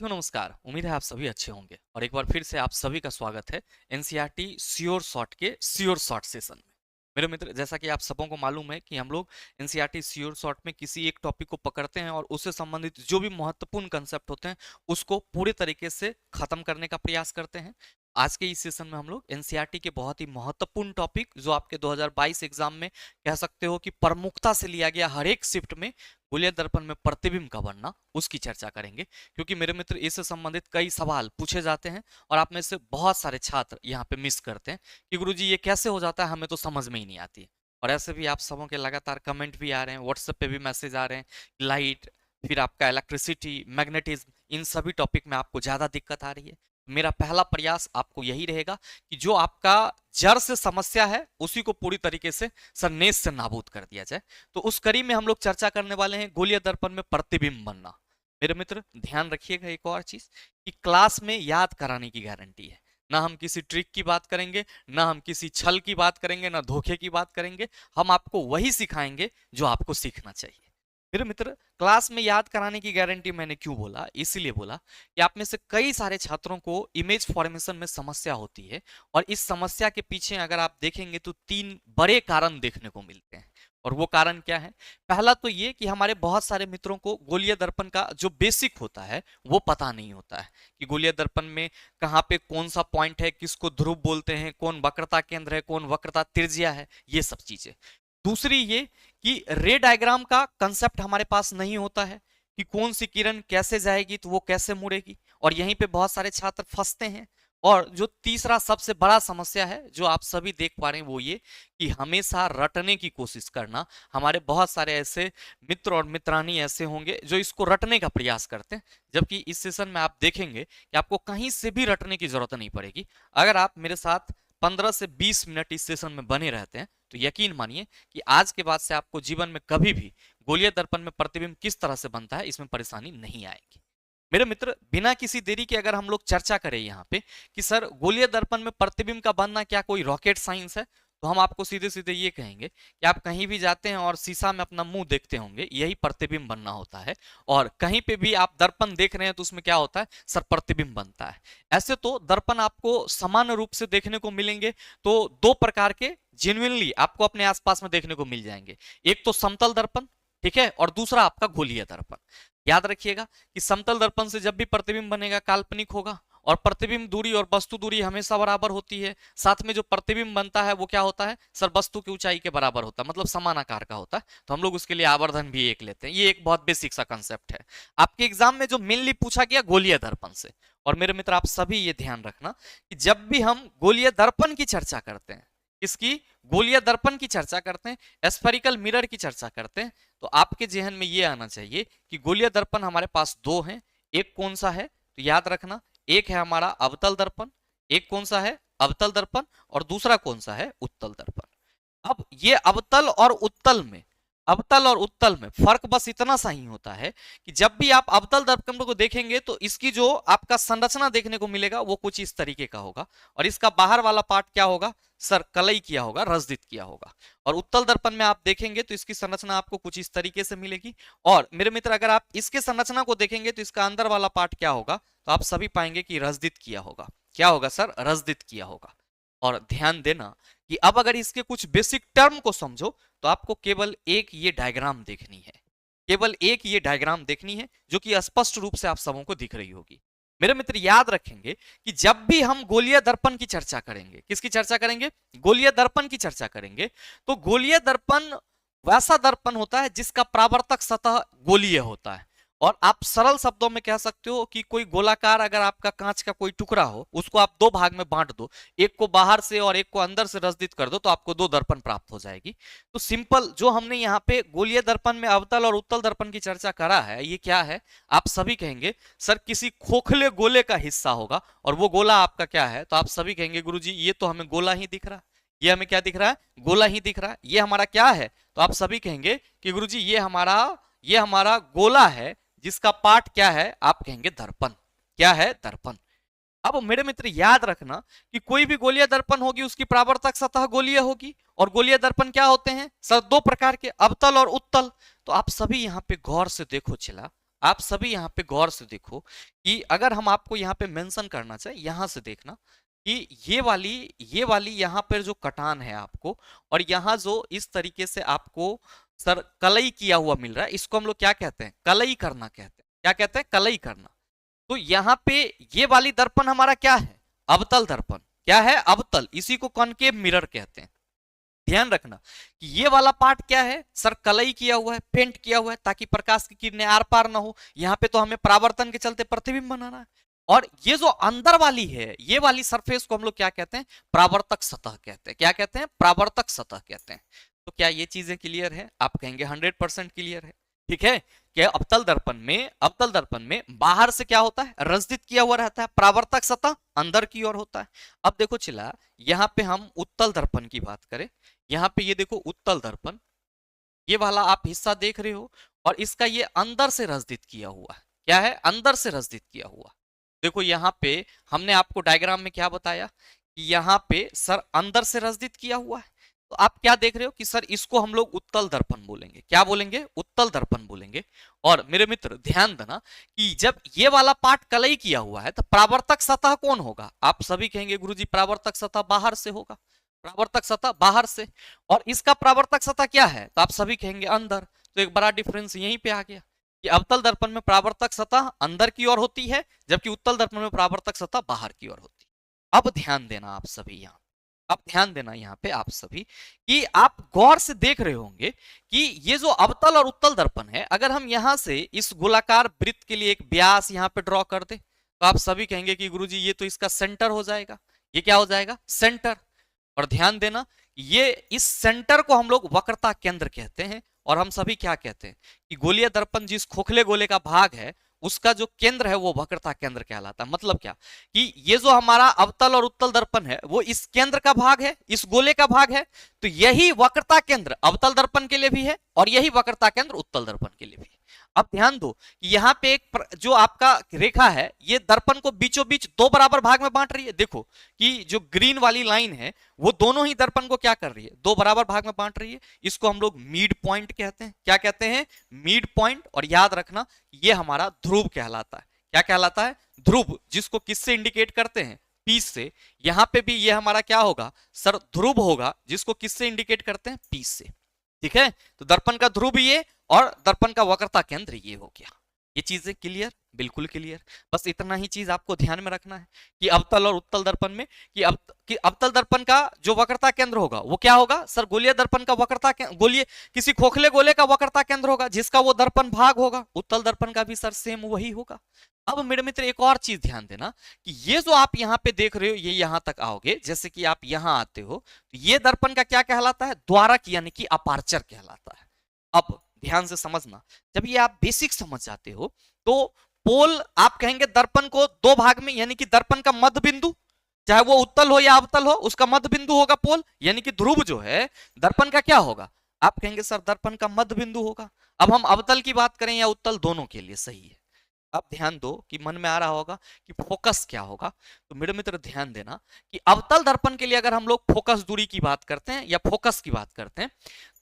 साथियों नमस्कार। उम्मीद है आप सभी अच्छे होंगे और एक बार फिर से आप सभी का स्वागत है एनसीईआरटी श्योर शॉर्ट के श्योर शॉर्ट सेशन में। मेरे मित्र, जैसा कि आप सबों को मालूम है कि हम लोग एनसीईआरटी श्योर शॉर्ट में किसी एक टॉपिक को पकड़ते हैं और उससे संबंधित जो भी महत्वपूर्ण कंसेप्ट होते हैं उसको पूरे तरीके से खत्म करने का प्रयास करते हैं। आज के इस सेशन में हम लोग एनसीईआरटी के बहुत ही महत्वपूर्ण टॉपिक जो आपके 2022 एग्जाम में कह सकते हो कि प्रमुखता से लिया गया हर एक शिफ्ट में गोलीय दर्पण में प्रतिबिंब का बनना, उसकी चर्चा करेंगे। क्योंकि मेरे मित्र, इससे संबंधित कई सवाल पूछे जाते हैं और आप में से बहुत सारे छात्र यहाँ पे मिस करते हैं कि गुरुजी ये कैसे हो जाता है, हमें तो समझ में ही नहीं आती है। और ऐसे भी आप सबों के लगातार कमेंट भी आ रहे हैं, व्हाट्सएप पे भी मैसेज आ रहे हैं, लाइट, फिर आपका इलेक्ट्रिसिटी, मैग्नेटिज्म, इन सभी टॉपिक में आपको ज्यादा दिक्कत आ रही है। मेरा पहला प्रयास आपको यही रहेगा कि जो आपका जड़ से समस्या है उसी को पूरी तरीके से सन्नेस से नाबूद कर दिया जाए। तो उस कड़ी में हम लोग चर्चा करने वाले हैं गोलीय दर्पण में प्रतिबिंब बनना। मेरे मित्र, ध्यान रखिएगा एक और चीज कि क्लास में याद कराने की गारंटी है। ना हम किसी ट्रिक की बात करेंगे, ना हम किसी छल की बात करेंगे, ना धोखे की बात करेंगे। हम आपको वही सिखाएंगे जो आपको सीखना चाहिए। मेरे मित्र, क्लास में याद कराने की गारंटी मैंने क्यों बोला? इसीलिए बोला कि आप में से कई सारे छात्रों को इमेज फॉर्मेशन में समस्या होती है और इस समस्या के पीछे अगर आप देखेंगे तो तीन बड़े कारण देखने को मिलते हैं। और वो कारण क्या है? पहला तो ये कि हमारे बहुत सारे मित्रों को गोलीय दर्पण का जो बेसिक होता है वो पता नहीं होता है कि गोलीय दर्पण में कहाँ पे कौन सा पॉइंट है, किसको ध्रुव बोलते हैं, कौन वक्रता केंद्र है, कौन वक्रता त्रिज्या है, ये सब चीजें। दूसरी ये कि रे डायग्राम का कंसेप्ट हमारे पास नहीं होता है कि कौन सी किरण कैसे जाएगी तो वो कैसे मुड़ेगी, और यहीं पे बहुत सारे छात्र फंसते हैं। और जो तीसरा सबसे बड़ा समस्या है जो आप सभी देख पा रहे हैं वो ये कि हमेशा रटने की कोशिश करना। हमारे बहुत सारे ऐसे मित्र और मित्रानी ऐसे होंगे जो इसको रटने का प्रयास करते हैं, जबकि इस सेशन में आप देखेंगे कि आपको कहीं से भी रटने की जरूरत नहीं पड़ेगी। अगर आप मेरे साथ 15 से 20 मिनट इस सेशन में बने रहते हैं तो यकीन मानिए कि आज के बाद से आपको जीवन में कभी भी गोलीय दर्पण में प्रतिबिंब किस तरह से बनता है इसमें परेशानी नहीं आएगी। मेरे मित्र, बिना किसी देरी के अगर हम लोग चर्चा करें यहाँ पे कि सर गोलीय दर्पण में प्रतिबिंब का बनना क्या कोई रॉकेट साइंस है, तो हम आपको सीधे सीधे ये कहेंगे कि आप कहीं भी जाते हैं और शीशा में अपना मुंह देखते होंगे, यही प्रतिबिंब बनना होता है। और कहीं पे भी आप दर्पण देख रहे हैं तो उसमें क्या होता है? सर प्रतिबिंब बनता है। ऐसे तो दर्पण आपको समान रूप से देखने को मिलेंगे, तो दो प्रकार के जेन्युइनली आपको अपने आसपास में देखने को मिल जाएंगे। एक तो समतल दर्पण, ठीक है, और दूसरा आपका गोलीय दर्पण। याद रखिएगा कि समतल दर्पण से जब भी प्रतिबिंब बनेगा काल्पनिक होगा, और प्रतिबिंब दूरी और वस्तु दूरी हमेशा बराबर होती है। साथ में जो प्रतिबिंब बनता है वो क्या होता है? सर वस्तु की ऊंचाई के बराबर होता है, मतलब समान आकार का होता है। तो हम लोग उसके लिए आवर्धन भी एक लेते हैं। ये एक बहुत बेसिक सा कंसेप्ट है। आपके एग्जाम में जो मेनली पूछा गया गोलीय दर्पण से। और मेरे मित्र, आप सभी ये ध्यान रखना कि जब भी हम गोलीय दर्पण की चर्चा करते हैं, इसकी गोलीय दर्पण की चर्चा करते हैं, स्फेरिकल मिरर की चर्चा करते हैं, तो आपके जहन में ये आना चाहिए कि गोलीय दर्पण हमारे पास दो हैं। एक कौन सा है? तो याद रखना, एक है हमारा अवतल दर्पण। एक कौन सा है? अवतल दर्पण। और दूसरा कौन सा है? उत्तल दर्पण। अब ये अवतल और उत्तल में फर्क बस इतना सा ही होता है कि जब भी आप अवतल दर्पण को देखेंगे तो इसकी जो आपका संरचना देखने को मिलेगा वो कुछ इस तरीके का होगा, और इसका बाहर वाला पार्ट क्या होगा? सर कलई किया होगा, रसदित किया होगा। और उत्तल दर्पण में आप देखेंगे तो इसकी संरचना आपको कुछ इस तरीके से मिलेगी। और मेरे मित्र, अगर आप इसके संरचना को देखेंगे तो इसका अंदर वाला पार्ट क्या होगा? तो आप सभी पाएंगे कि रसदित किया होगा। क्या होगा सर? रसदित किया होगा। और ध्यान देना कि अब अगर इसके कुछ बेसिक टर्म को समझो तो आपको केवल एक ये डायग्राम देखनी है, केवल एक ये डायग्राम देखनी है जो कि स्पष्ट रूप से आप सबों को दिख रही होगी। मेरे मित्र, याद रखेंगे कि जब भी हम गोलीय दर्पण की चर्चा करेंगे, किसकी चर्चा करेंगे? गोलीय दर्पण की चर्चा करेंगे, तो गोलीय दर्पण वैसा दर्पण होता है जिसका परावर्तक सतह गोलीय होता है। और आप सरल शब्दों में कह सकते हो कि कोई गोलाकार अगर आपका कांच का कोई टुकड़ा हो, उसको आप दो भाग में बांट दो, एक को बाहर से और एक को अंदर से रसदित कर दो, तो आपको दो दर्पण प्राप्त हो जाएगी। तो सिंपल जो हमने यहाँ पे गोलीय दर्पण में अवतल और उत्तल दर्पण की चर्चा करा है, ये क्या है? आप सभी कहेंगे सर किसी खोखले गोले का हिस्सा होगा, और वो गोला आपका क्या है? तो आप सभी कहेंगे गुरुजी ये तो हमें गोला ही दिख रहा है। ये हमें क्या दिख रहा है? गोला ही दिख रहा है। ये हमारा क्या है? तो आप सभी कहेंगे कि गुरुजी ये हमारा गोला है, जिसका पार्ट क्या है? आप कहेंगे दर्पण। क्या है? दर्पण। अब मेरे मित्र याद रखना कि कोई भी गोलीय दर्पण होगी उसकी परावर्तक सतह गोलीय होगी। और गोलीय दर्पण क्या होते हैं? सर दो प्रकार के, अवतल और उत्तल। तो आप सभी यहाँ पे गौर से देखो, चिला आप सभी यहाँ पे गौर से देखो कि अगर हम आपको यहाँ पे मेंशन करना चाहे, यहां से देखना कि ये वाली यहाँ पर जो कटान है आपको, और यहाँ जो इस तरीके से आपको सर कलई किया हुआ मिल रहा है, इसको हम लोग क्या कहते हैं? कलई करना कहते हैं। क्या कहते हैं? कलई करना। तो यहाँ पे ये वाली दर्पण हमारा क्या है? अवतल दर्पण। क्या है? अवतल। इसी को कॉनकेव मिरर कहते हैं। ध्यान रखना कि ये वाला पार्ट क्या है सर? कलई किया हुआ है, पेंट किया हुआ है, ताकि प्रकाश की किरणें आर पार ना हो। यहाँ पे तो हमें परावर्तन के चलते प्रतिबिंब बनाना है। और ये जो अंदर वाली है, ये वाली सरफेस को हम लोग क्या कहते हैं? परावर्तक सतह कहते हैं। क्या कहते हैं? परावर्तक सतह कहते हैं। तो क्या ये चीजें क्लियर है? आप कहेंगे 100% क्लियर है। ठीक है। क्या अवतल दर्पण में बाहर से क्या होता है? रजदित किया हुआ रहता है, परावर्तक सतह अंदर की ओर होता है। अब देखो चिल्ला, यहाँ पे हम उत्तल दर्पण की बात करें, यहाँ पे ये देखो उत्तल दर्पण, ये वाला आप हिस्सा देख रहे हो, और इसका ये अंदर से रजदित किया हुआ है। क्या है? अंदर से रजदित किया हुआ। देखो यहाँ पे हमने आपको डायग्राम में क्या बताया कि यहाँ पे सर अंदर से रजदित किया हुआ है। तो आप क्या देख रहे हो कि सर इसको हम लोग उत्तल दर्पण बोलेंगे। क्या बोलेंगे? उत्तल दर्पण बोलेंगे। और मेरे मित्र ध्यान देना कि जब ये वाला पार्ट कलई किया हुआ है तो परावर्तक सतह कौन होगा? आप सभी कहेंगे गुरुजी परावर्तक सतह बाहर से होगा। परावर्तक सतह बाहर से। और इसका परावर्तक सतह क्या है? तो आप सभी कहेंगे अंदर। तो एक बड़ा डिफरेंस यहीं पे आ गया कि अवतल दर्पण में परावर्तक सतह अंदर की ओर होती है, जबकि उत्तल दर्पण में परावर्तक सतह बाहर की ओर होती है। अब ध्यान देना आप सभी यहाँ, अब ध्यान देना यहाँ पे आप सभी कि आप गौर से देख रहे होंगे कि ये जो अवतल और उत्तल दर्पण है, अगर हम यहाँ से इस गोलाकार वृत्त के लिए एक व्यास यहाँ पे ड्रॉ कर दे, तो आप सभी कहेंगे कि गुरुजी ये तो इसका सेंटर हो जाएगा। ये क्या हो जाएगा? सेंटर। और ध्यान देना ये इस सेंटर को हम लोग वक्रता केंद्र कहते हैं। और हम सभी क्या कहते हैं कि गोलीय दर्पण जिस खोखले गोले का भाग है, उसका जो केंद्र है वो वक्रता केंद्र कहलाता है। मतलब क्या कि ये जो हमारा अवतल और उत्तल दर्पण है वो इस केंद्र का भाग है, इस गोले का भाग है। तो यही वक्रता केंद्र अवतल दर्पण के लिए भी है और यही वक्रता केंद्र उत्तल दर्पण के लिए भी है। अब ध्यान दो कि यहाँ पे एक जो आपका रेखा है ये दर्पण को बीचों बीच दो बराबर भाग में बांट रही है। देखो कि जो ग्रीन वाली लाइन है वो दोनों ही दर्पण को क्या कर रही है? दो बराबर भाग में बांट रही है। इसको हम लोग मिड पॉइंट कहते हैं। क्या कहते हैं? Mid point. और याद रखना ये हमारा ध्रुव कहलाता है। क्या कहलाता है? ध्रुव, जिसको किससे इंडिकेट करते हैं? पी से। यहां पे भी ये हमारा क्या होगा सर? ध्रुव होगा, जिसको किससे इंडिकेट करते हैं? पी से। ठीक है। तो दर्पण का ध्रुव ये और दर्पण का वक्रता केंद्र ये हो गया। ये चीजें क्लियर? बिल्कुल क्लियर। बस इतना ही चीज आपको ध्यान में रखना है कि अवतल और उत्तल दर्पण में कि अवतल दर्पण का जो वक्रता केंद्र होगा वो क्या होगा सर? गोलीय दर्पण का वक्रता गोलीय किसी खोखले गोले का वक्रता केंद्र होगा, जिसका वो दर्पण भाग होगा। उत्तल दर्पण का भी सर सेम वही होगा। अब मेरे मित्र एक और चीज ध्यान देना कि ये जो आप यहाँ पे देख रहे हो, ये यहां तक आओगे, जैसे कि आप यहां आते हो, तो ये दर्पण का क्या कहलाता है? द्वारक यानी कि अपार्चर कहलाता है। अब ध्यान से समझना, जब ये आप बेसिक समझ जाते हो तो पोल आप कहेंगे दर्पण को दो भाग में, यानी कि दर्पण का मध्य बिंदु, चाहे वो उत्तल हो या अवतल हो, उसका मध्य बिंदु होगा पोल, यानी कि ध्रुव जो है दर्पण का क्या होगा? आप कहेंगे सर दर्पण का मध्य बिंदु होगा। अब हम अवतल की बात करें या उत्तल, दोनों के लिए सही है। अब ध्यान दो कि मन में आ रहा होगा कि फोकस क्या होगा। तो मेरे मित्र ध्यान देना कि अवतल दर्पण के लिए अगर हम लोग फोकस दूरी की बात करते हैं या फोकस की बात करते हैं,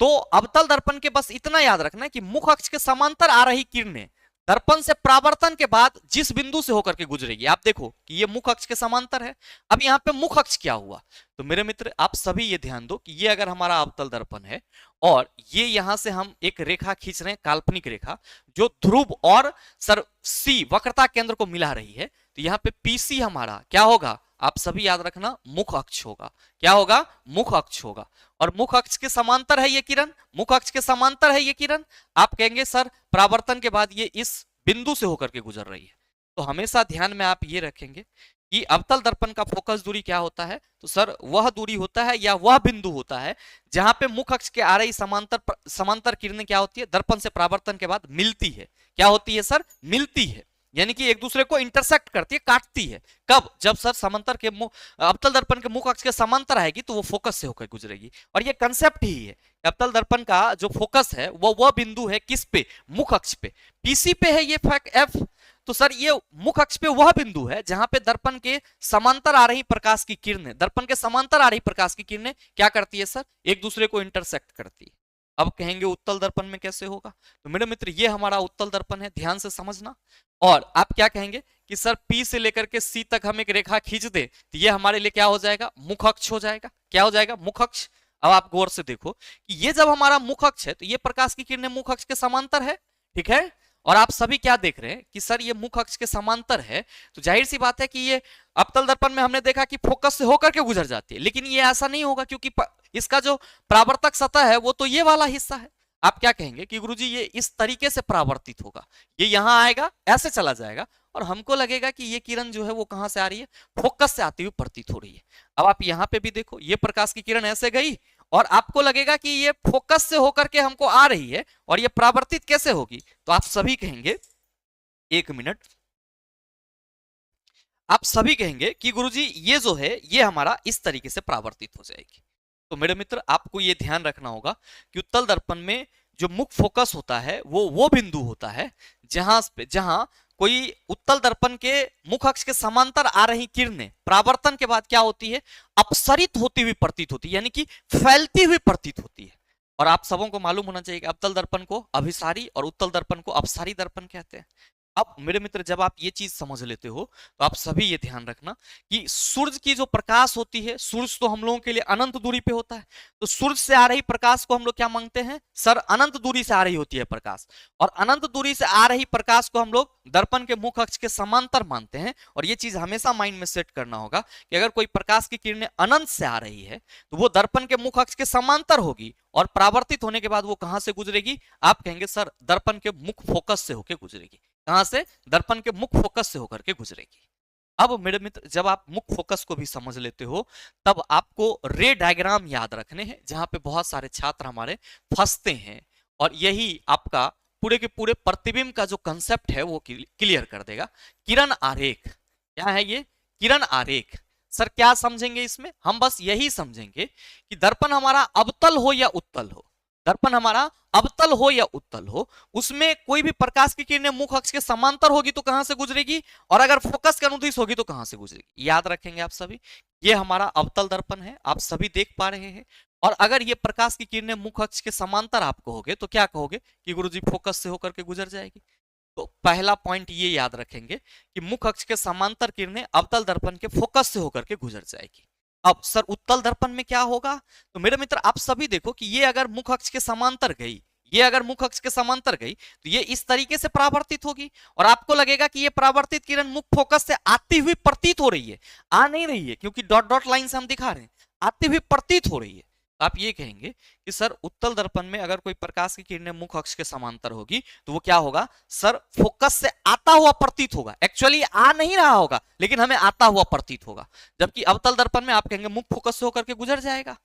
तो अवतल दर्पण के बस इतना याद रखना है कि मुख अक्ष के समांतर आ रही किरणें दर्पण से परावर्तन के बाद जिस बिंदु से होकर के गुजरेगी, आप देखो कि ये मुख अक्ष के समांतर है। अब यहाँ पे मुख अक्ष क्या हुआ? तो मेरे मित्र आप सभी ये ध्यान दो कि ये अगर हमारा अवतल दर्पण है और ये यहां से हम एक रेखा खींच रहे हैं, काल्पनिक रेखा, जो ध्रुव और सर सी वक्रता केंद्र को मिला रही है, तो यहाँ पे पीसी हमारा क्या होगा? आप सभी याद रखना, मुख अक्ष होगा। क्या होगा? मुख अक्ष होगा। और मुख अक्ष के समांतर है ये किरण, मुख अक्ष के समांतर है ये किरण। आप कहेंगे सर परावर्तन के बाद ये इस बिंदु से होकर के गुजर रही है। तो हमेशा ध्यान में आप ये रखेंगे कि अवतल दर्पण का फोकस दूरी क्या होता है? तो सर वह दूरी होता है या वह बिंदु होता है जहां पे मुख अक्ष के आ रही समांतर किरणें क्या होती है? दर्पण से परावर्तन के बाद मिलती है। क्या होती है सर? मिलती है, यानी कि एक दूसरे को इंटरसेक्ट करती है, काटती है। कब? जब सर समांतर के अवतल दर्पण के मुख अक्ष के समांतर आएगी तो वो फोकस से होकर गुजरेगी। और ये कंसेप्ट ही है, अवतल दर्पण का जो फोकस है वो वह बिंदु है किस पे? मुख अक्ष पे। पीसी पे है ये एफ। तो सर ये मुख अक्ष पे वह बिंदु है जहां पे दर्पण के समांतर आ रही प्रकाश की किरणें, दर्पण के समांतर आ रही प्रकाश की किरणें क्या करती है सर? एक दूसरे को इंटरसेक्ट करती है। अब कहेंगे उत्तल दर्पण में कैसे होगा? तो मेरे मित्र ये हमारा उत्तल दर्पण है, ध्यान से समझना। और आप क्या कहेंगे कि सर P से लेकर के C तक हम एक रेखा खींच दे तो ये हमारे लिए क्या हो जाएगा? मुख अक्ष हो जाएगा। क्या हो जाएगा? मुख अक्ष। अब आप गौर से देखो कि ये जब हमारा मुख अक्ष है तो ये प्रकाश की किरणें मुख अक्ष के समांतर है, ठीक है। और आप सभी क्या देख रहे हैं कि सर ये मुख अक्ष के समांतर है, तो जाहिर सी बात है कि ये अवतल दर्पण में हमने देखा कि फोकस से होकर के गुजर जाती है, लेकिन ये ऐसा नहीं होगा क्योंकि इसका जो परावर्तक सतह है वो तो ये वाला हिस्सा है। आप क्या कहेंगे कि गुरुजी ये इस तरीके से परावर्तित होगा, ये यहां आएगा, ऐसे चला जाएगा, और हमको लगेगा कि ये किरण जो है वो कहां से आ रही है? फोकस से आती हुई प्रतीत हो रही है। अब आप यहां पे भी देखो, ये प्रकाश की किरण ऐसे गई और आपको लगेगा कि ये फोकस से होकर के हमको आ रही है, और ये परावर्तित कैसे होगी? तो आप सभी कहेंगे, एक मिनट, आप सभी कहेंगे कि गुरुजी ये जो है ये हमारा इस तरीके से परावर्तित हो जाएगी। तो मेरे मित्र आपको ये ध्यान रखना होगा कि उत्तल दर्पण में जो मुख्य फोकस होता है वो बिंदु होता है जहां कोई उत्तल दर्पण के मुख अक्ष के समांतर आ रही किरणें परावर्तन के बाद क्या होती है? अपसरित होती हुई प्रतीत होती है, यानी कि फैलती हुई प्रतीत होती है। और आप सबों को मालूम होना चाहिए कि अवतल दर्पण को अभिसारी और उत्तल दर्पण को अपसारी दर्पण कहते हैं। अब मेरे मित्र जब आप ये चीज समझ लेते हो तो आप सभी ये ध्यान रखना कि सूरज की जो प्रकाश होती है, सूरज तो हम लोगों के लिए अनंत दूरी पे होता है, तो सूरज से आ रही प्रकाश को हम लोग क्या मांगते हैं? सर अनंत दूरी से आ रही होती है प्रकाश, और अनंत दूरी से आ रही प्रकाश को हम लोग दर्पण के मुख अक्ष के समांतर मानते हैं। और ये चीज हमेशा माइंड में सेट करना होगा कि अगर कोई प्रकाश की किरणें अनंत से आ रही है तो वो दर्पण के मुख अक्ष के समांतर होगी, और परावर्तित होने के बाद वो कहां से गुजरेगी? आप कहेंगे सर दर्पण के मुख फोकस से होकर गुजरेगी। कहां से? दर्पण के मुख्य फोकस से होकर के गुजरेगी। अब मेरे मित्र जब आप मुख्य फोकस को भी समझ लेते हो तब आपको रे डायग्राम याद रखने हैं, जहां पे बहुत सारे छात्र हमारे फंसते हैं, और यही आपका पूरे के पूरे प्रतिबिंब का जो कंसेप्ट है वो क्लियर कर देगा। किरण आरेख क्या है? ये किरण आरेख। सर क्या समझेंगे इसमें? हम बस यही समझेंगे कि दर्पण हमारा अवतल हो या उत्तल हो, दर्पण हमारा अवतल हो या उत्तल हो, उसमें कोई भी प्रकाश की किरणें मुख अक्ष के समांतर होगी तो कहां से गुजरेगी, और अगर फोकस के अनुदिश होगी तो कहां से गुजरेगी। याद रखेंगे आप सभी, ये हमारा अवतल दर्पण है, आप सभी देख पा रहे हैं। और अगर ये प्रकाश की किरणें मुख अक्ष के समांतर आप कहोगे तो क्या कहोगे कि गुरुजी फोकस से होकर के गुजर जाएगी। तो पहला पॉइंट ये याद रखेंगे कि मुख अक्ष के समांतर किरणें अवतल दर्पण के फोकस से होकर के गुजर जाएगी। अब सर उत्तल दर्पण में क्या होगा? तो मेरे मित्र आप सभी देखो कि ये अगर मुख अक्ष के समांतर गई, ये अगर मुख अक्ष के समांतर गई तो ये इस तरीके से परावर्तित होगी, और आपको लगेगा कि ये परावर्तित किरण मुख फोकस से आती हुई प्रतीत हो रही है। आ नहीं रही है क्योंकि डॉट डॉट लाइन से हम दिखा रहे हैं, आती हुई प्रतीत हो रही है। आप ये कहेंगे कि सर उत्तल दर्पण में अगर कोई प्रकाश की किरणें मुख अक्ष के समांतर होगी तो वो क्या होगा? सर फोकस से आता हुआ प्रतीत होगा। एक्चुअली आ नहीं रहा होगा लेकिन हमें आता हुआ प्रतीत होगा, जबकि अवतल दर्पण में आप कहेंगे मुख फोकस से होकर के गुजर जाएगा।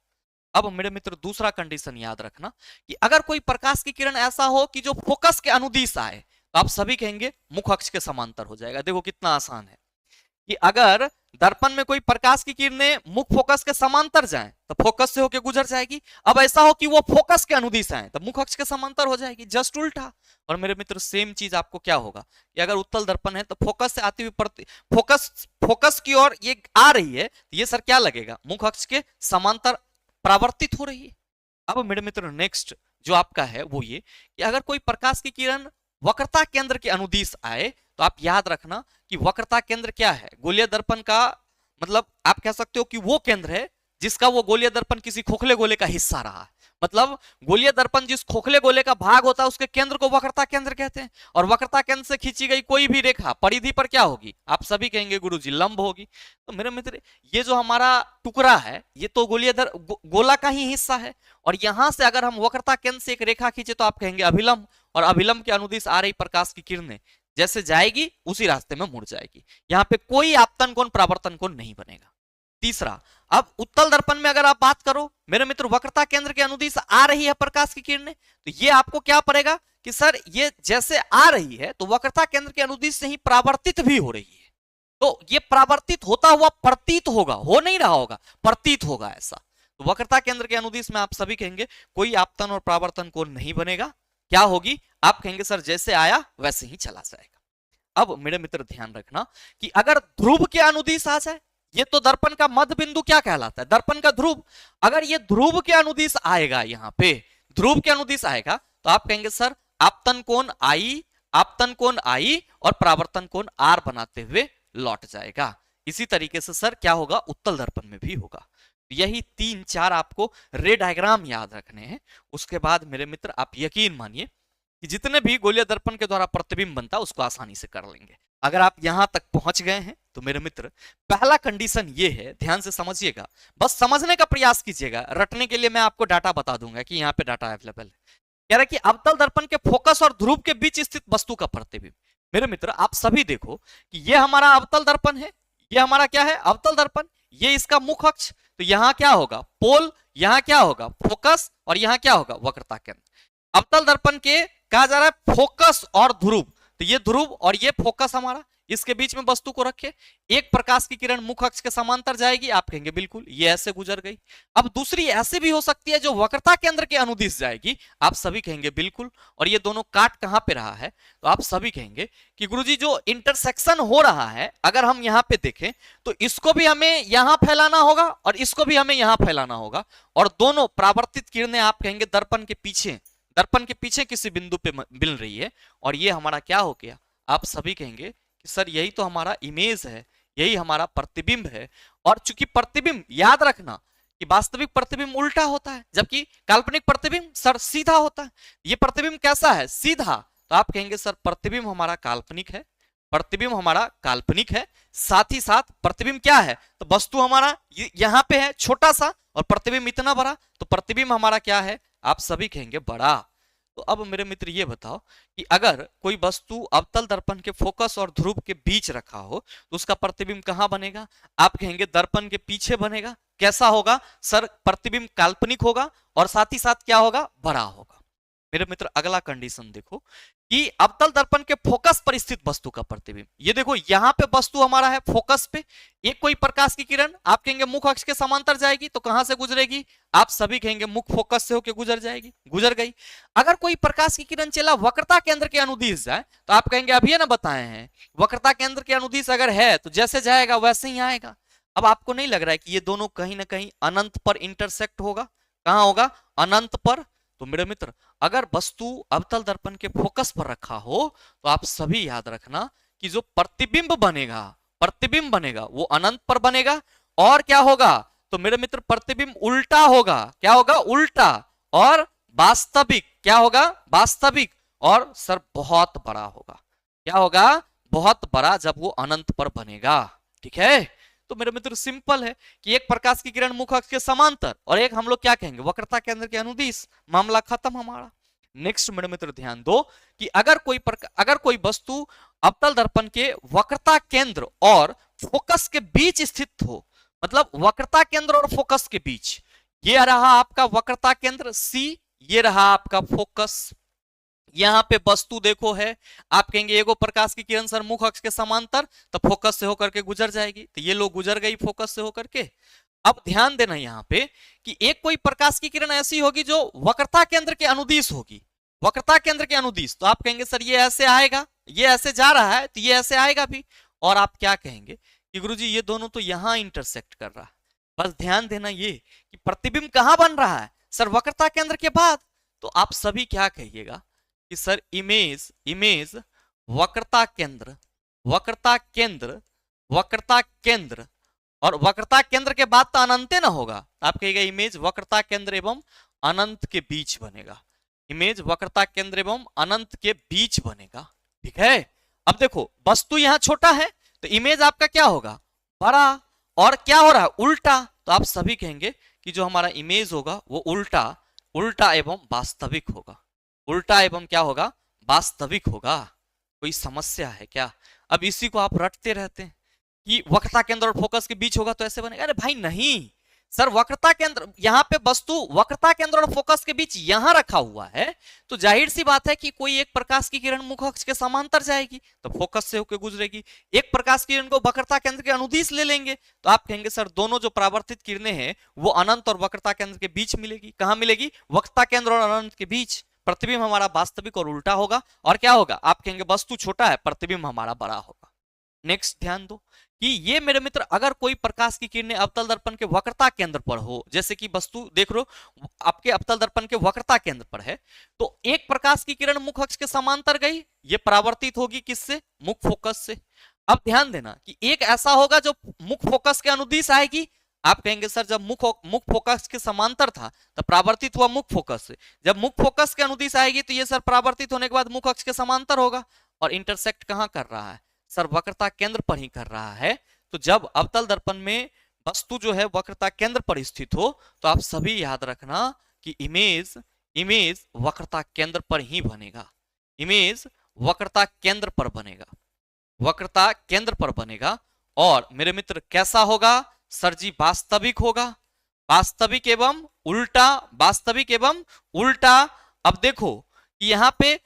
अब मेरे मित्र दूसरा कंडीशन याद रखना कि अगर कोई प्रकाश की किरण ऐसा हो कि जो फोकस के अनुदिश आए तो आप सभी कहेंगे मुख अक्ष के समांतर हो जाएगा। देखो कितना आसान है कि अगर दर्पण में कोई प्रकाश की किरणें मुख फोकस के समांतर जाएं तो फोकस से होकर गुजर जाएगी। अब ऐसा हो कि वो फोकस के अनुदिश आए तो मुख अक्ष के समांतर हो जाएगी, जस्ट उल्टा। और मेरे मित्र सेम चीज आपको क्या होगा कि अगर उत्तल दर्पण है तो फोकस से आती हुई फोकस की ओर ये आ रही है तो ये सर क्या लगेगा? मुख अक्ष के समांतर परावर्तित हो रही है। अब मेरे मित्र नेक्स्ट जो आपका है वो ये कि अगर कोई प्रकाश की किरण वक्रता केंद्र के अनुदिश आए तो आप याद रखना कि वक्रता केंद्र क्या है? गोलीय दर्पण का मतलब आप कह सकते हो कि वो केंद्र है जिसका वो गोलीय दर्पण किसी खोखले गोले का हिस्सा रहा है। मतलब गोलीय दर्पण जिस खोखले गोले का भाग होता है उसके केंद्र को वक्रता केंद्र कहते हैं। और वक्रता केंद्र से खींची गई कोई भी रेखा परिधि पर क्या होगी? आप सभी कहेंगे गुरुजी लंब होगी। तो मेरे मित्र ये जो हमारा टुकड़ा है ये तो गोला का ही हिस्सा है, और यहां से अगर हम वक्रता केंद्र से एक रेखा खींचे तो आप कहेंगे अभिलंब, और अभिलंब के अनुदिश आ रही प्रकाश की किरणें जैसे जाएगी उसी रास्ते में मुड़ जाएगी। यहां पे कोई आपतन कोण परावर्तन कोण नहीं बनेगा। तीसरा, अब उत्तल दर्पण में अगर आप बात करो मेरे मित्र वक्रता केंद्र के अनुदिश आ रही है प्रकाश की किरणें तो ये आपको क्या पड़ेगा कि सर ये जैसे आ रही है तो वक्रता केंद्र के अनुदिश से ही परावर्तित भी हो रही है, तो ये परावर्तित होता हुआ प्रतीत होगा, हो नहीं रहा होगा, प्रतीत होगा ऐसा। तो वक्रता केंद्र के अनुदिश में आप सभी कहेंगे कोई आपतन और परावर्तन कोण नहीं बनेगा। क्या होगी? आप कहेंगे सर जैसे आया वैसे ही चला जाएगा। अब मेरे मित्र ध्यान रखना कि अगर ध्रुव के अनुदिश आ जाए, ये तो दर्पण का मध्य बिंदु क्या कहलाता है? दर्पण का ध्रुव। अगर ये ध्रुव के अनुदिश आएगा यहाँ पे ध्रुव के अनुदिश आएगा तो आप कहेंगे सर आपतन कोण आई, आपतन कोण आई और परावर्तन कोण आर बनाते हुए लौट जाएगा। इसी तरीके से सर क्या होगा, उत्तल दर्पण में भी होगा। यही 3-4 आपको रे डायग्राम याद रखने हैं। उसके बाद मेरे मित्र आप यकीन मानिए कि जितने भी गोलीय दर्पण के द्वारा प्रतिबिंब बनता है उसको आसानी से कर लेंगे। अगर आप यहां तक पहुंच गए हैं तो मेरे मित्र पहला कंडीशन ये है, ध्यान से समझिएगा, बस समझने का प्रयास कीजिएगा। रटने के लिए मैं आपको डाटा बता दूंगा कि यहाँ पे डाटा अवेलेबल है। कह रहा है कि अवतल दर्पण के फोकस और ध्रुव के बीच स्थित वस्तु का प्रतिबिंब। मेरे मित्र आप सभी देखो कि ये हमारा अवतल दर्पण है, ये हमारा क्या है, अवतल दर्पण, ये इसका मुख अक्ष, तो यहां क्या होगा, पोल, यहां क्या होगा, फोकस, और यहां क्या होगा, वक्रता केंद्र। अवतल दर्पण के कहा जा रहा है फोकस और ध्रुव, तो ये ध्रुव और ये फोकस हमारा, इसके बीच में वस्तु को रखे, एक प्रकाश की किरण मुख अक्ष के समांतर जाएगी, आप कहेंगे बिल्कुल ये ऐसे गुजर गई। अब दूसरी ऐसे भी हो सकती है जो वक्रता केंद्र के अनुदिश जाएगी, आप सभी कहेंगे बिल्कुल। और ये दोनों काट कहां पे रहा है, तो आप सभी कहेंगे कि गुरुजी जो इंटरसेक्शन हो रहा है, अगर हम यहां पे देखें तो इसको भी हमें यहां फैलाना होगा और इसको भी हमें यहां फैलाना होगा, और दोनों परावर्तित किरणें आप कहेंगे दर्पण के पीछे, दर्पन के पीछे किसी बिंदु पे मिल रही है, और ये हमारा क्या हो गया, आप सभी कहेंगे कि सर यही तो हमारा इमेज है, यही हमारा प्रतिबिंब है। और चूंकि प्रतिबिंब याद रखना कि वास्तविक प्रतिबिंब उल्टा होता है जबकि काल्पनिक प्रतिबिंब सर सीधा होता है। ये प्रतिबिंब कैसा है, सीधा, तो आप कहेंगे सर प्रतिबिंब हमारा काल्पनिक है, प्रतिबिंब हमारा काल्पनिक है। साथ ही साथ प्रतिबिंब क्या है, तो वस्तु हमारा यहां पे है छोटा सा और प्रतिबिंब इतना बड़ा, तो प्रतिबिंब हमारा क्या है, आप सभी कहेंगे बड़ा। तो अब मेरे मित्र ये बताओ कि अगर कोई वस्तु अवतल दर्पण के फोकस और ध्रुव के बीच रखा हो तो उसका प्रतिबिंब कहां बनेगा, आप कहेंगे दर्पण के पीछे बनेगा। कैसा होगा सर, प्रतिबिंब काल्पनिक होगा और साथ ही साथ क्या होगा, बड़ा होगा। मेरे मित्र अगला कंडीशन देखो कि अवतल दर्पण के फोकस पर स्थित वस्तु का प्रतिबिंब। ये देखो यहां पे वस्तु हमारा है फोकस पे, एक कोई प्रकाश की किरण आप कहेंगे मुख अक्ष के समांतर जाएगी, तो कहां से गुजरेगी, आप सभी कहेंगे मुख फोकस से होकर गुजर जाएगी, गुजर गई। अगर कोई प्रकाश की किरण चला वक्रता केंद्र के अनुदिश जाए, तो आप कहेंगे अभी ना बताए हैं, वक्रता केंद्र के अनुदिश अगर है तो जैसे जाएगा वैसे ही आएगा। अब आपको नहीं लग रहा है कि ये दोनों कहीं ना कहीं अनंत पर इंटरसेक्ट होगा, कहां होगा, अनंत पर। तो मेरे मित्र अगर वस्तु अवतल दर्पण के फोकस पर रखा हो तो आप सभी याद रखना कि जो प्रतिबिंब बनेगा, प्रतिबिंब बनेगा वो अनंत पर बनेगा, और क्या होगा, तो मेरे मित्र प्रतिबिंब उल्टा होगा, क्या होगा, उल्टा, और वास्तविक क्या होगा, वास्तविक, और सर बहुत बड़ा होगा, क्या होगा, बहुत बड़ा, जब वो अनंत पर बनेगा। ठीक है, तो मेरे मित्र सिंपल है कि एक प्रकाश की किरण मुख अक्ष के समांतर और एक हम लोग क्या कहेंगे वक्रता केंद्र के अनुदिश, मामला खत्म हमारा। नेक्स्ट मेरे मित्र ध्यान दो कि अगर कोई वस्तु अवतल दर्पण के वक्रता केंद्र और फोकस के बीच स्थित हो, मतलब वक्रता केंद्र और फोकस के बीच, ये रहा आपका वक्रता केंद्र सी, ये रहा आपका फोकस, यहां पे वस्तु देखो है, आप कहेंगे एगो प्रकाश की किरण सर मुख अक्ष के समांतर, तो फोकस से होकर के गुजर जाएगी, तो ये लोग गुजर गई फोकस से होकर के। अब ध्यान देना यहाँ पे कि एक कोई प्रकाश की किरण ऐसी होगी जो वक्रता केंद्र के अनुदिश होगी, वक्रता केंद्र के अनुदिश, तो आप कहेंगे सर ये ऐसे आएगा, ये ऐसे जा रहा है तो ये ऐसे आएगा भी। और आप क्या कहेंगे कि गुरुजी ये दोनों तो यहां इंटरसेक्ट कर रहा है। बस ध्यान देना ये कि प्रतिबिंब कहां बन रहा है, सर वक्रता केंद्र के बाद। तो आप सभी क्या कहिएगा कि सर इमेज, इमेज वक्रता केंद्र, वक्रता केंद्र, वक्रता केंद्र, और वक्रता केंद्र के बाद तो अनंत ना होगा, आप कहिएगा इमेज वक्रता केंद्र एवं अनंत के बीच बनेगा, इमेज वक्रता केंद्र एवं अनंत के बीच बनेगा। ठीक है, अब देखो वस्तु यहां छोटा है तो इमेज आपका क्या होगा, बड़ा, और क्या हो रहा है, उल्टा, तो आप सभी कहेंगे कि जो हमारा इमेज होगा वो उल्टा, उल्टा एवं वास्तविक होगा, उल्टा एवं क्या होगा, वास्तविक होगा। कोई समस्या है क्या? अब इसी को आप रटते रहते हैं कि वक्रता केंद्र और फोकस के बीच होगा तो ऐसे बनेगा, अरे भाई नहीं सर, वक्रता केंद्र यहाँ पे वस्तु वक्रता केंद्र और फोकस के बीच यहां रखा हुआ है, तो जाहिर सी बात है कि कोई एक प्रकाश की किरण मुख अक्ष के समांतर जाएगी तो फोकस से होकर गुजरेगी, एक प्रकाश की किरण को वक्रता केंद्र के अनुदिश ले लेंगे तो आप कहेंगे सर दोनों जो परावर्तित किरणें हैं वो अनंत और वक्रता केंद्र के बीच मिलेगी। कहां मिलेगी, वक्रता केंद्र और अनंत के बीच। प्रतिबिंब हमारा वास्तविक और उल्टा होगा, और क्या होगा, आप कहेंगे वस्तु छोटा है, प्रतिबिंब हमारा बड़ा होगा। नेक्स्ट ध्यान दो कि ये मेरे मित्र अगर कोई प्रकाश की किरणें अवतल दर्पण के वक्रता केंद्र पर हो, जैसे कि वस्तु देख लो आपके अवतल दर्पण के वक्रता केंद्र पर है, तो एक प्रकाश की किरण मुख अक्ष के समांतर गई, ये परावर्तित होगी किससे? मुख फोकस से। अब ध्यान देना कि एक ऐसा होगा जो मुख फोकस के अनुदिश आएगी। आप कहेंगे सर जब मुख फोकस के समांतर था तब परावर्तित हुआ मुख फोकस से, जब मुख फोकस के अनुदिश आएगी तो ये सर परावर्तित होने के बाद मुख अक्ष के समांतर होगा। और इंटरसेक्ट कहां कर रहा है? सर वक्रता केंद्र पर ही कर रहा है। तो जब अवतल दर्पण में वस्तु जो है वक्रता केंद्र पर स्थित हो तो आप सभी याद रखना कि इमेज इमेज वक्रता केंद्र पर ही बनेगा, इमेज वक्रता केंद्र पर बनेगा, वक्रता केंद्र पर बनेगा। और मेरे मित्र कैसा होगा? सर जी वास्तविक होगा, वास्तविक एवं उल्टा, वास्तविक एवं उल्टा। अब देखो कि यहां पे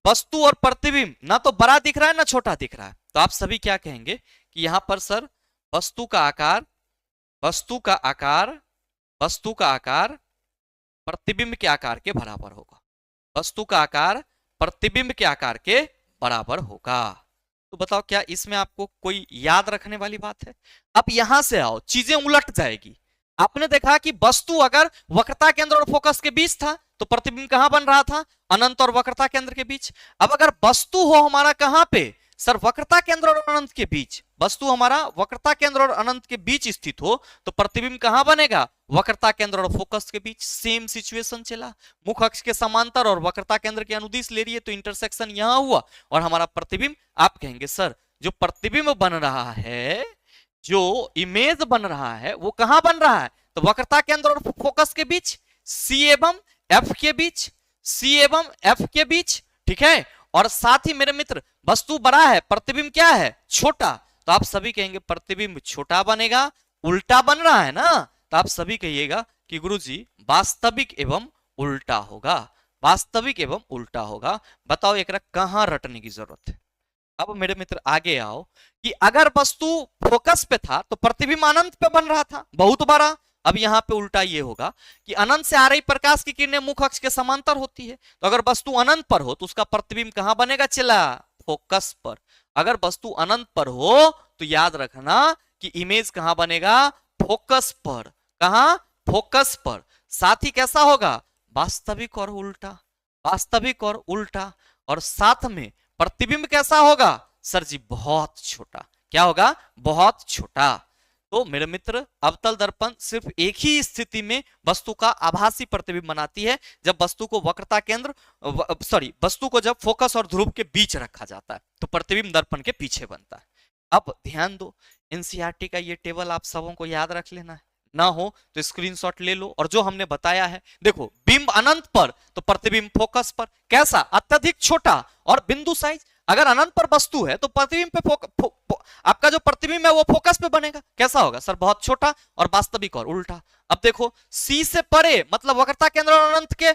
वस्तु और प्रतिबिंब ना तो बड़ा दिख रहा है ना छोटा दिख रहा है, तो आप सभी क्या कहेंगे कि यहां पर सर वस्तु का आकार, वस्तु का आकार, वस्तु का आकार प्रतिबिंब के आकार के बराबर होगा, वस्तु का आकार प्रतिबिंब के आकार के बराबर होगा। तो बताओ क्या इसमें आपको कोई याद रखने वाली बात है? अब यहां से आओ, चीजें उलट जाएगी। आपने देखा कि वस्तु अगर वक्रता केंद्र और फोकस के बीच था तो प्रतिबिंब कहां बन रहा था? अनंत और वक्रता केंद्र के बीच। अब अगर वस्तु हो हमारा कहां पे? सर वक्रता केंद्र और अनंत के बीच। वस्तु हमारा वक्रता केंद्र और अनंत के बीच स्थित हो तो प्रतिबिंब कहां बनेगा? वक्रता केंद्र और फोकस के बीच। सेम सिचुएशन चला, मुख अक्ष के समांतर और वक्रता केंद्र के अनुदिश ले रही है तो इंटरसेक्शन यहां हुआ और हमारा प्रतिबिंब। आप कहेंगे सर जो प्रतिबिंब बन रहा है, जो इमेज बन रहा है वो कहां बन रहा है? तो वक्रता केंद्र और फोकस के बीच, सी एवं एफ के बीच, सी एवं एफ के बीच, ठीक है। और साथ ही मेरे मित्र वस्तु बड़ा है, प्रतिबिंब क्या है? छोटा। तो आप सभी कहेंगे प्रतिबिंब छोटा बनेगा, उल्टा बन रहा है ना, तो आप सभी कहिएगा कि गुरुजी वास्तविक एवं उल्टा होगा, वास्तविक एवं उल्टा होगा। बताओ एक कहां रटने की जरूरत है? अब मेरे मित्र आगे आओ कि अगर वस्तु फोकस पे था तो प्रतिबिंब अनंत पे बन रहा था, बहुत बड़ा। अब यहां पे उल्टा ये होगा कि अनंत से आ रही प्रकाश की किरणें मुख अक्ष के समांतर होती है, तो अगर वस्तु अनंत पर हो तो उसका प्रतिबिंब कहां बनेगा? चला फोकस पर। अगर वस्तु अनंत पर हो तो याद रखना कि इमेज कहां बनेगा? फोकस पर। कहां? फोकस पर। साथ ही कैसा होगा? वास्तविक और उल्टा, वास्तविक और उल्टा। और साथ में प्रतिबिंब कैसा होगा? सर जी बहुत छोटा। क्या होगा? बहुत छोटा। तो मेरे मित्र अवतल दर्पण सिर्फ एक ही स्थिति में वस्तु का आभासी प्रतिबिंब बनाती है, जब वस्तु को वक्रता केंद्र वस्तु को जब फोकस और ध्रुव के बीच रखा जाता है तो प्रतिबिंब दर्पण के पीछे बनता है। अब ध्यान दो, एनसीईआरटी का ये टेबल आप सबों को याद रख लेना है, ना हो तो स्क्रीनशॉट ले लो। और जो हमने बताया है देखो, बिंब अनंत पर तो प्रतिबिंब फोकस पर। कैसा? अत्यधिक छोटा और बिंदु साइज। अगर अनंत पर वस्तु है तो प्रतिबिंब पे आपका जो प्रतिबिंब है वो फोकस पे बनेगा। कैसा होगा? सर बहुत छोटा और वास्तविक और उल्टा। अब देखो सी से परे मतलब वक्रता केंद्र और अनंत के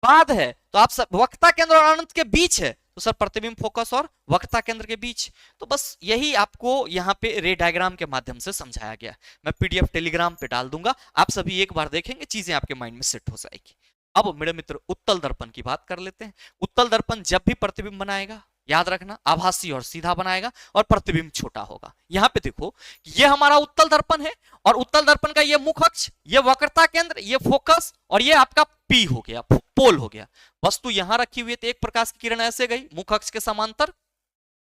बाद है, तो आप सब वक्रता केंद्र और अनंत के बीच है तो सर प्रतिबिंब फोकस और वक्रता केंद्र के बीच। तो बस यही आपको यहाँ पे रे डायग्राम के माध्यम से समझाया गया। मैं पीडीएफ टेलीग्राम पे डाल दूंगा, आप सभी एक बार देखेंगे, चीजें आपके माइंड में सेट हो जाएगी। अब मेरे मित्र उत्तल दर्पण की बात कर लेते हैं। उत्तल दर्पण जब भी प्रतिबिंब बनाएगा याद रखना आभासी और सीधा बनाएगा और प्रतिबिंब छोटा होगा। यहां पे देखो ये हमारा उत्तल दर्पण है और उत्तल दर्पण का ये मुख अक्ष, ये वक्रता केंद्र, ये फोकस और ये आपका पी हो गया, पोल हो गया। वस्तु यहां रखी हुई है तो एक प्रकाश की किरण ऐसे गई मुख अक्ष के समांतर,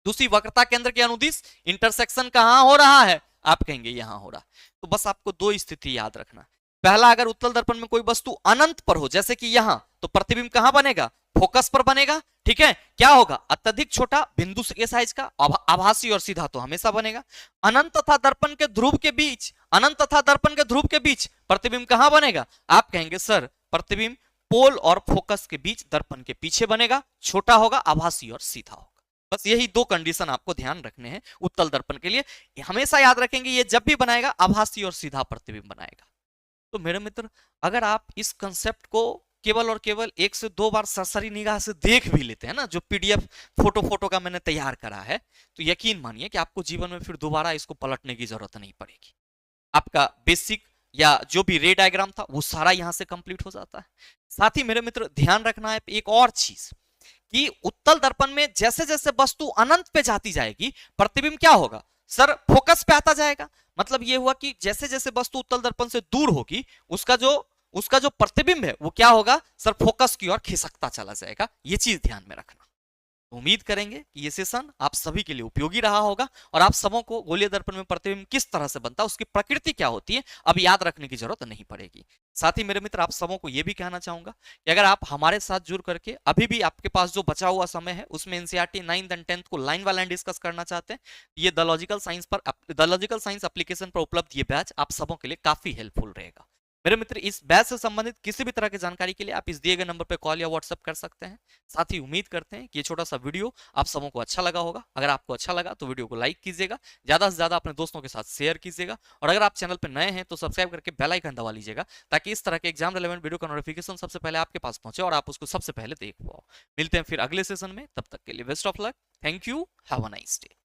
दूसरी वक्रता केंद्र के अनुदिश। इंटरसेक्शन कहां हो रहा है? आप कहेंगे यहां हो रहा। तो बस आपको दो स्थिति याद रखना। पहला, अगर उत्तल दर्पण में कोई वस्तु अनंत पर हो जैसे कि यहां, तो प्रतिबिंब कहां बनेगा? फोकस पर बनेगा। ठीक है, क्या होगा? अत्यधिक छोटा बिंदु के साइज का, आभासी और सीधा तो हमेशा बनेगा। अनंत तथा दर्पण के ध्रुव के बीच, अनंत तथा दर्पण के ध्रुव के बीच प्रतिबिंब कहां बनेगा? आप कहेंगे सर प्रतिबिंब पोल और फोकस के बीच दर्पण के पीछे बनेगा, छोटा होगा, आभासी और सीधा होगा। बस यही दो कंडीशन आपको ध्यान रखने हैं उत्तल दर्पण के लिए। हमेशा याद रखेंगे ये जब भी बनाएगा आभासी और सीधा प्रतिबिंब बनाएगा। तो मेरे मित्र अगर आप इस कंसेप्ट को केवल और केवल एक से दो बार सरसरी निगाह से देख भी लेते हैं ना, जो पीडीएफ फोटो का मैंने तैयार करा है, तो यकीन मानिए कि आपको जीवन में फिर दोबारा इसको पलटने की जरूरत नहीं पड़ेगी। आपका बेसिक या जो भी रे डायग्राम था वो सारा यहां से कंप्लीट हो जाता है। साथ ही मेरे मित्र ध्यान रखना है एक और चीज कि उत्तल दर्पण में जैसे जैसे वस्तु अनंत पे जाती जाएगी प्रतिबिंब क्या होगा सर, फोकस पे आता जाएगा। मतलब ये हुआ कि जैसे जैसे वस्तु उत्तल दर्पण से दूर होगी उसका जो प्रतिबिंब है वो क्या होगा सर, फोकस की ओर खिसकता चला जाएगा। ये चीज ध्यान में रखना। उम्मीद करेंगे कि ये सेशन आप सभी के लिए उपयोगी रहा होगा और आप सबों को गोलीय दर्पण में प्रतिबिंब किस तरह से बनता है, उसकी प्रकृति क्या होती है, अब याद रखने की जरूरत नहीं पड़ेगी। साथ ही मेरे मित्र आप सबों को यह भी कहना चाहूंगा कि अगर आप हमारे साथ जुड़ करके अभी भी आपके पास जो बचा हुआ समय है उसमें एनसीईआरटी 9th एंड 10th को लाइन बाय लाइन डिस्कस करना चाहते हैं, ये द लॉजिकल साइंस एप्लीकेशन पर उपलब्ध ये बैच आप सबों के लिए काफी हेल्पफुल रहेगा। मेरे मित्र इस बैच से संबंधित किसी भी तरह की जानकारी के लिए आप इस दिए गए नंबर पर कॉल या व्हाट्सएप कर सकते हैं। साथ ही उम्मीद करते हैं कि ये छोटा सा वीडियो आप सबों को अच्छा लगा होगा। अगर आपको अच्छा लगा तो वीडियो को लाइक कीजिएगा, ज्यादा से ज्यादा अपने दोस्तों के साथ शेयर कीजिएगा और अगर आप चैनल पर नए हैं तो सब्सक्राइब करके बेल आइकन दबा लीजिएगा ताकि इस तरह के एग्जाम रिलेवेंट वीडियो का नोटिफिकेशन सबसे पहले आपके पास पहुंचे और आप उसको सबसे पहले देख पाओ। मिलते हैं फिर अगले सेशन में, तब तक के लिए best of luck. Thank you, have a nice day.